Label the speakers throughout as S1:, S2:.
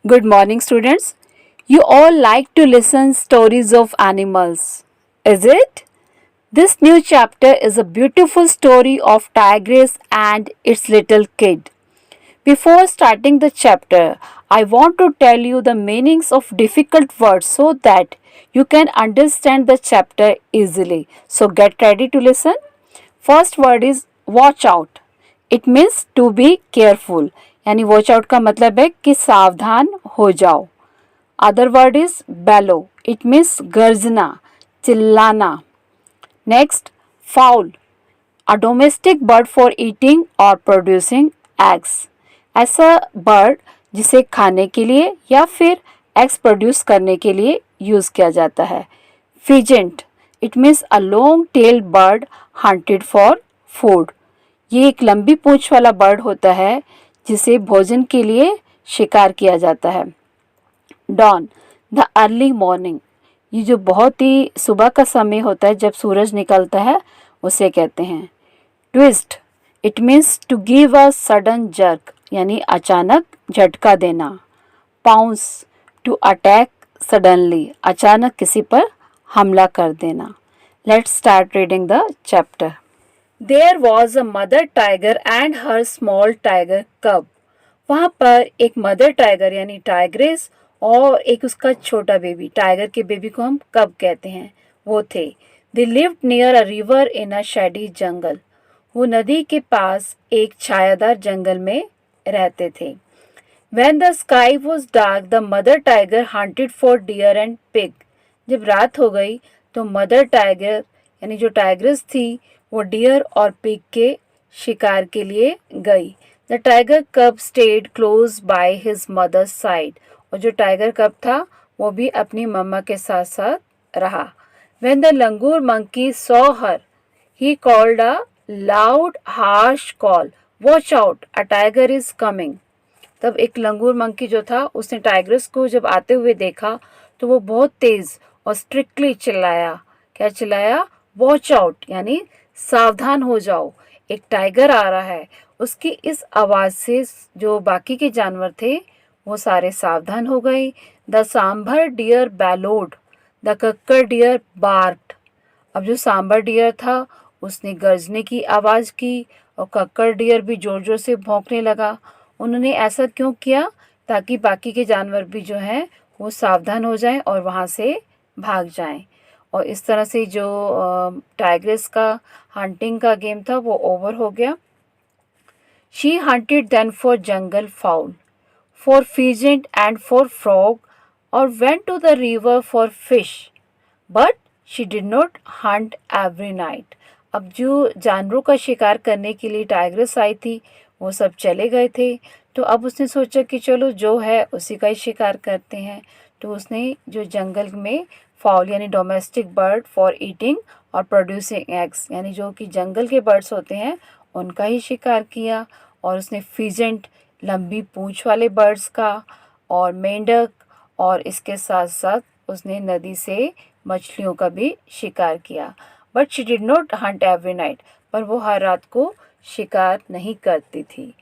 S1: Good morning, students. You all like to listen stories of animals, is it? This new chapter is a beautiful story of tigress and its little kid. Before starting the chapter, I want to tell you the meanings of difficult words so that you can understand the chapter easily. So get ready to listen. First word is watch out. It means to be careful. यानी watch out का मतलब है कि सावधान हो जाओ. Other word is bellow. It means गर्जना, चिल्लाना. Next foul, a domestic bird for eating और प्रोड्यूसिंग एग्स. ऐसा बर्ड जिसे खाने के लिए या फिर एग्स प्रोड्यूस करने के लिए यूज़ किया जाता है. Pheasant, it means a long tailed bird hunted for food. ये एक लंबी पूंछ वाला बर्ड होता है जिसे भोजन के लिए शिकार किया जाता है. Dawn, the early morning. ये जो बहुत ही सुबह का समय होता है जब सूरज निकलता है उसे कहते हैं. Twist, it means to give a sudden jerk, यानी अचानक झटका देना. पाउंस, टू अटैक सडनली, अचानक किसी पर हमला कर देना. Let's start reading the chapter. There was a mother tiger and her small tiger cub. वहाँ पर एक मदर टाइगर यानी टाइग्रेस और एक उसका छोटा बेबी, टाइगर के बेबी को हम कब कहते हैं, वो थे. They lived near a river in a shady jungle. वो नदी के पास एक छायादार जंगल में रहते थे. When the sky was dark, the mother tiger hunted for deer and pig. जब रात हो गई तो मदर टाइगर यानी जो टाइग्रेस थी वो डियर और पिग के शिकार के लिए गई. The tiger cub stayed close by his mother's side. और जो टाइगर कब था वो भी अपनी मम्मा के साथ साथ रहा. When the langur monkey saw her, he called a loud harsh call. Watch out, a tiger is coming. तब एक लंगूर मंकी जो था उसने टाइग्रेस को जब आते हुए देखा तो वो बहुत तेज और स्ट्रिक्टली चिल्लाया. क्या चिल्लाया? वॉच आउट, यानी सावधान हो जाओ, एक टाइगर आ रहा है. उसकी इस आवाज़ से जो बाकी के जानवर थे वो सारे सावधान हो गए. The sambar deer bellowed, the kakar deer barked. अब जो सांभर डियर था उसने गर्जने की आवाज़ की और कक्कर डियर भी ज़ोर ज़ोर से भौंकने लगा. उन्होंने ऐसा क्यों किया? ताकि बाकी के जानवर भी जो हैं वो सावधान हो जाएं और वहाँ से भाग जाएं. और इस तरह से जो टाइग्रेस का हंटिंग का गेम था वो ओवर हो गया. She hunted then for jungle fowl, for pheasant and for frog, और went to the river for fish, but she did not hunt every night. अब जो जानवरों का शिकार करने के लिए टाइग्रेस आई थी वो सब चले गए थे. तो अब उसने सोचा कि चलो जो है उसी का ही शिकार करते हैं. तो उसने जो जंगल में फाउल यानी डोमेस्टिक बर्ड फॉर ईटिंग और प्रोड्यूसिंग एग्स यानी जो कि जंगल के बर्ड्स होते हैं उनका ही शिकार किया. और उसने फिजेंट लंबी पूंछ वाले बर्ड्स का और मेंढक और इसके साथ साथ उसने नदी से मछलियों का भी शिकार किया. But she did not hunt every night, पर वो हर रात को शिकार नहीं करती थी.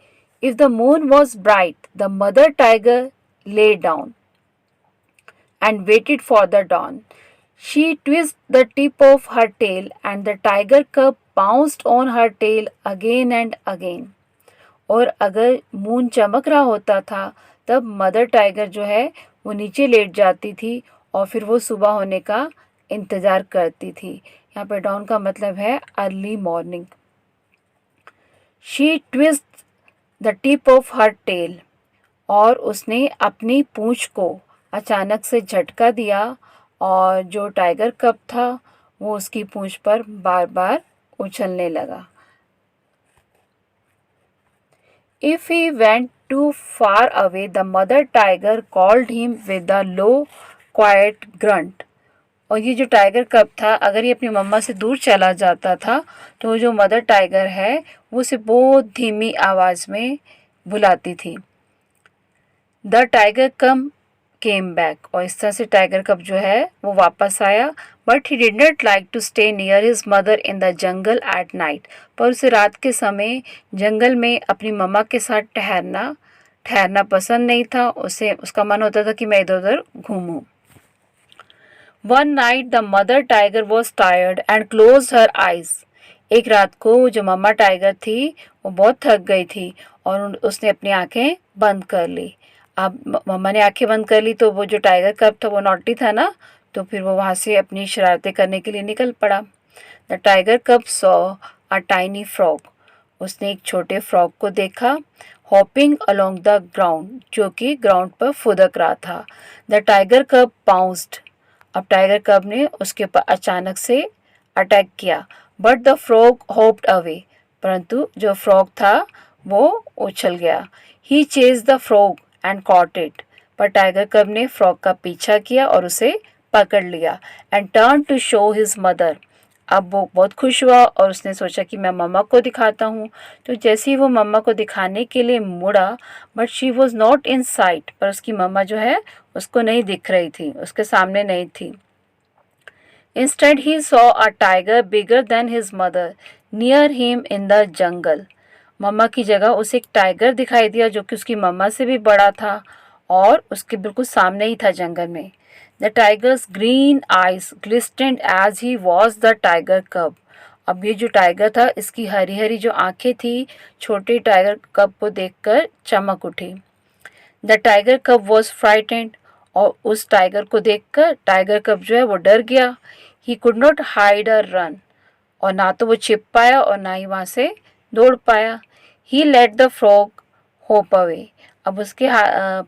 S1: If the moon was bright the mother tiger lay down and waited for the dawn. She twisted the tip of her tail and the tiger cub pounced on her tail again and again. और अगर moon चमक रहा होता था तब mother tiger जो है वो नीचे लेट जाती थी और फिर वो सुबह होने का इंतज़ार करती थी. यहाँ पर डाउन का मतलब है early morning. She twist the tip of her tail, और उसने अपनी पूंछ को अचानक से झटका दिया और जो टाइगर कब था वो उसकी पूंछ पर बार बार उछलने लगा. If he went too far away the mother tiger called him with a low quiet grunt. और ये जो टाइगर कब था अगर ये अपनी मम्मा से दूर चला जाता था तो जो मदर टाइगर है वो उसे बहुत धीमी आवाज़ में बुलाती थी. The tiger come came back, और इस तरह से टाइगर कब जो है वो वापस आया. But he did not like to stay near his mother in the jungle at night. पर उसे रात के समय जंगल में अपनी मम्मा के साथ ठहरना पसंद नहीं था, उसे उसका मन होता था कि मैं इधर उधर घूमूं। One night the mother tiger was tired and closed her eyes. एक रात को जो मम्मा टाइगर थी वो बहुत थक गई थी और उसने अपनी आंखें बंद कर ली। अब मम्मा ने आंखें बंद कर ली तो वो जो टाइगर कब था वो नॉटी था ना, तो फिर वो वहाँ से अपनी शरारतें करने के लिए निकल पड़ा। द टाइगर कब सॉ अ टाइनी फ्रॉग। उसने एक छोटे फ्रॉग को देखा, हॉपिंग अलोंग द ग्राउंड, जो कि ग्राउंड पर फुदक रहा था। The tiger cub pounced. अब टाइगर कब ने उसके ऊपर अचानक से अटैक किया। But the frog hopped away. परंतु जो फ्रॉग था वो उछल गया। He chase the frog and caught it. पर टाइगर कब ने फ्रॉग का पीछा किया और उसे पकड़ लिया। And turn to show his mother. अब वो बहुत खुश हुआ और उसने सोचा कि मैं मम्मा को दिखाता हूँ। तो जैसे ही वो मम्मा को दिखाने के लिए मुड़ा, but she was not in site. पर उसकी मम्मा जो है उसको नहीं दिख रही थी, उसके सामने नहीं थी। Instead he saw a tiger bigger than his mother near him in the jungle. Mamma की जगह उसे एक टाइगर दिखाई दिया जो कि उसकी मम्मा से भी बड़ा था और उसके बिल्कुल सामने ही था जंगल में। The tiger's green eyes glistened as he was the tiger cub. अब ये जो टाइगर था इसकी हरी हरी जो आंखें थी छोटे टाइगर कब को देखकर चमक उठी। The tiger cub was frightened. और उस टाइगर को देखकर टाइगर कब जो है वो डर गया। He could not hide a run. और ना तो वो छिप पाया और ना ही वहाँ से दौड़ पाया। He let the frog hop away. अब उसके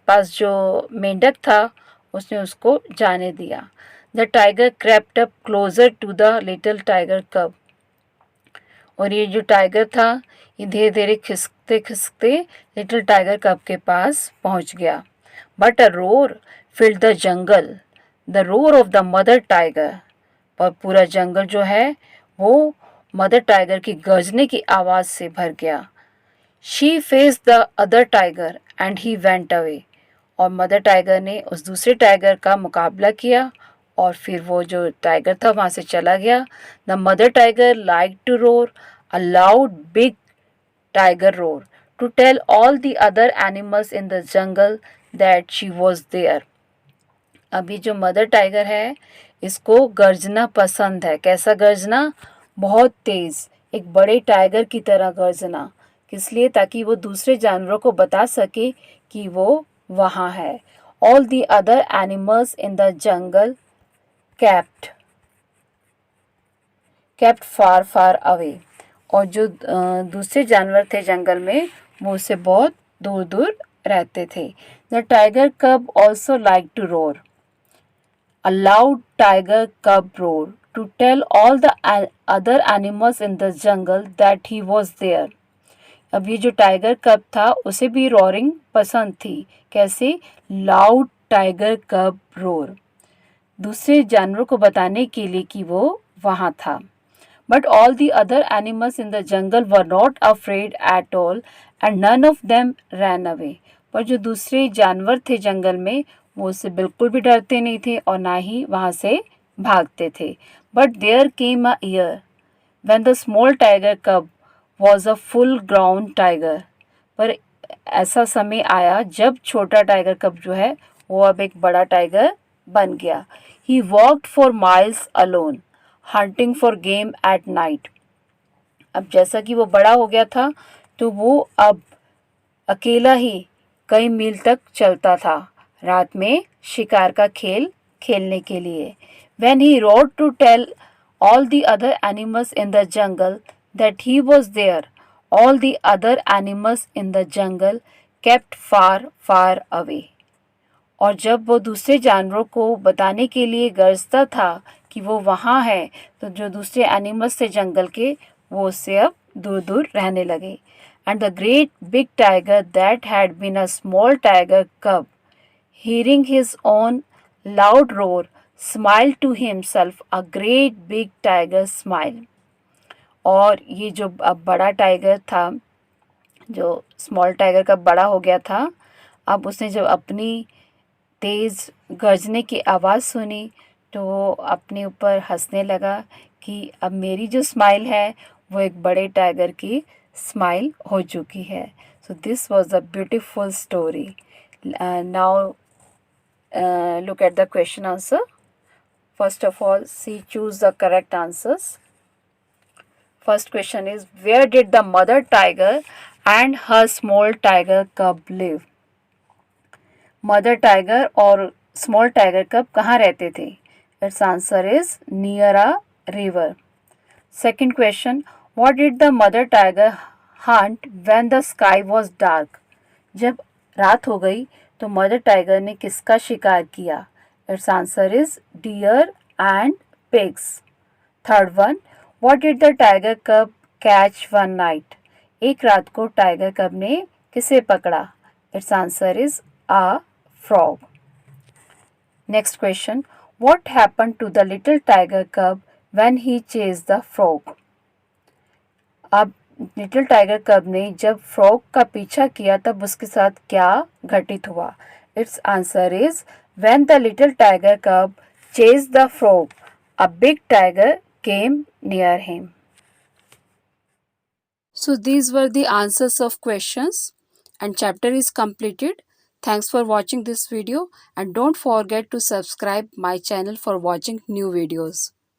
S1: पास जो मेंढक था उसने उसको जाने दिया। The tiger crept up closer to the little tiger cub. और ये जो टाइगर था ये धीरे धीरे खिसकते खिसकते लिटिल टाइगर कब के पास पहुंच गया। But a roar filled the jungle, the roar of the mother tiger. पर पूरा जंगल जो है वो मदर टाइगर की गरजने की आवाज़ से भर गया। She face the other tiger and he went away. और मदर टाइगर ने उस दूसरे टाइगर का मुकाबला किया और फिर वो जो टाइगर था वहाँ से चला गया। The mother tiger like to roar a loud big tiger roar to tell all the other animals in the jungle that she was there. अभी जो मदर टाइगर है इसको गर्जना पसंद है। कैसा गर्जना? बहुत तेज़, एक बड़े टाइगर की तरह गर्जना। किस लिए? ताकि वो दूसरे जानवरों को बता सके कि वो वहाँ है। All the other animals in the jungle kept far far away. और जो दूसरे जानवर थे जंगल में वो उससे बहुत दूर दूर रहते थे। The tiger cub also like to roar a loud tiger cub roar to tell all the other animals in the jungle that he was there. अब ये जो टाइगर कब था उसे भी रोरिंग पसंद थी। कैसे? लाउड टाइगर कब रोर, दूसरे जानवरों को बताने के लिए कि वो वहाँ था। But all the other animals in the jungle were not afraid at all and none of them ran away. पर जो दूसरे जानवर थे जंगल में वो उससे बिल्कुल भी डरते नहीं थे और ना ही वहाँ से भागते थे। But there came a year when the small tiger cub was a full grown tiger. पर ऐसा समय आया जब छोटा टाइगर कब जो है वो अब एक बड़ा टाइगर बन गया। He walked for miles alone hunting for game at night. अब जैसा कि वो बड़ा हो गया था तो वो अब अकेला ही कई मील तक चलता था रात में शिकार का खेल खेलने के लिए। When he rode to tell all the other animals in the jungle that he was there, all the other animals in the jungle kept far far away. और जब वो दूसरे जानवरों को बताने के लिए गरजता था कि वो वहाँ है तो जो दूसरे एनिमल्स थे जंगल के वो उससे अब दूर दूर रहने लगे। And the great big tiger that had been a small tiger cub hearing his own loud roar smiled to himself a great big tiger smile। और ये जो अब बड़ा टाइगर था, जो स्मॉल टाइगर का बड़ा हो गया था, अब उसने जब अपनी तेज़ गर्जने की आवाज़ सुनी तो वो अपने ऊपर हंसने लगा कि अब मेरी जो स्माइल है वो एक बड़े टाइगर की स्माइल हो चुकी है। So this was a beautiful story. Now look at the question answer. First of all, see, choose the correct answers. First question is, where did the mother tiger and her small tiger cub live? Mother tiger और small tiger कब कहाँ रहते थे? It's answer is near a river. Second question, what did the mother tiger Hunt when the sky was dark? जब रात हो गई तो मदर टाइगर ने किसका शिकार किया? Its answer is deer and pigs. Third one, what did the tiger cub catch one night? एक रात को टाइगर कब ने किसे पकड़ा? Its answer is a frog. Next question, what happened to the little tiger cub when he chased the frog? अब little tiger cub ने जब frog का पीछा किया तब उसके साथ क्या घटित हुआ? It's answer is when the little tiger cub chased the frog, a big tiger came near him. So these were the answers of questions and chapter is completed. Thanks for watching this video and don't forget to subscribe my channel for watching new videos.